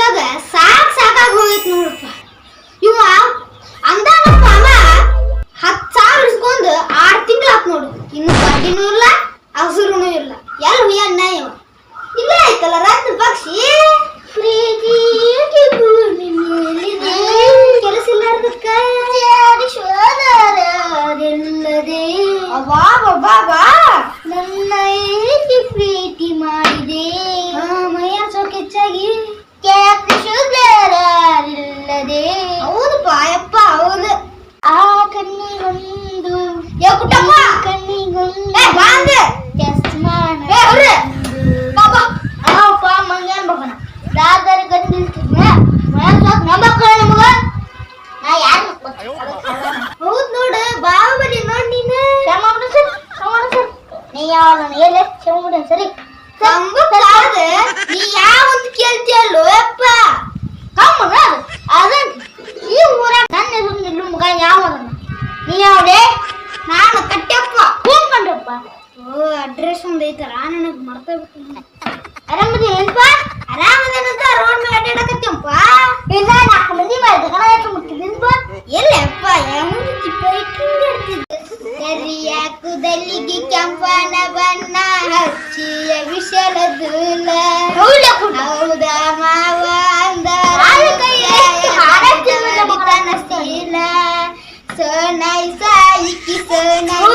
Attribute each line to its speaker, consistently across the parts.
Speaker 1: ಒಳಗ ಸಾಕಾಗಿ ಹೋಗೈತಿ ನೋಡಪ್ಪ. ಇವ ಅಂದ ನಮ್ಮ ಮಾಮ 10,000 ಇಸ್ಕೊಂಡು 6 ತಿಂಗಳು ಆತ್ ನೋಡು. ಇನ್ನು ಬಡ್ಡಿನೂ ಇಲ್ಲ ಹಸುರುನೂ ಇಲ್ಲ. ಎಲ್ಲಿ ಹುಯ್ಯಣ್ಣ ಇವ ಇಲ್ಲೇ ಆಯ್ತಲ್ಲ ರಾತ್ರಿ ಪಕ್ಷಿ. ಕೆಲಸ ಇಲ್ಲಾರ್ದಕ್ಕ ನನ್ನ ಏಕೆ ಪ್ರೀತಿ ಮಾಡಿದೆ ಮೈಯ ಸೊಕೆಚ್ಚಾಗಿ ಇಲ್ಲದೆ. ಹೌದಪ್ಪ ಯಪ್ಪ ಹೌದು. ಆ ಕಣ್ಣಿಗೊಂದು ಕಣ್ಣಿಗೊಂದು ಮಂಗೇನ್ ಬಗಣ ರಾಧಾರ ಗಂಡ ನಿಲ್ತಿದ್ನ ನಂಬಕ್ಕ ನಮಗ ನಾ ಯಾರು ಹೌದ್ ನೋಡು ಬಾಹುಬಲಿ ನೋಡ್ ನೀನು ನೀ ಯಾವ ಎಲ್ಲ ಶಮುಡ ಸರಿ ನೀ ಯಾವಂತ ಕೇಳ್ತಿಯಲ್ಲೋ ಯಪ್ಪ ಕಮ್ಮನ ಅದ ಈ ಊರಾಗ ನನ್ನ ಹೆಸರು ನಿಲ್ಲು ಮಗ ಯಾವದನ್ನ ನೀ ಯಾವ್ದೇ ನಾನು ಕಟ್ಟೆಪ್ಪ ಕೂತ್ಕೊಂಡ್ರಪ್ಪ. ಓ ಅಡ್ರೆಸ್ ಒಂದ್ ಐತಲ್ಲ ನನಗೆ ಮರ್ತ ಬಿಟ್ಟು. ಆರಾಮದೇನಪ್ಪ? ಆರಾಮದೇನಂತ ರೋಡ್ ಮೇಲೆ ಅಡ್ಡಾಡಕತ್ತೀವಪ್ಪ. ಇಲ್ಲ 4 ಮಂದಿ ಮಾಡಿದ ಕಣ ಯಾಕೆ ಮುಟ್ಟಿದ್ದೀನಪ್ಪ. ಎಲ್ಲಪ್ಪ ಯಾವ ಕರಿಯ ಕುದಲಿಗೆ ಕೆಂಪನ ಬಣ್ಣ ಹಚ್ಚಿಯ ವಿಷಲ ದೂಲ ಹೌದ ಮಾವ ಅಂದ ಸೋನಾಯಿ ಸಾಯಿಕಿ ಸೋನಾಯಿ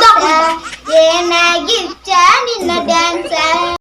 Speaker 1: ಏನಾಗಿ ಚಾಣಿ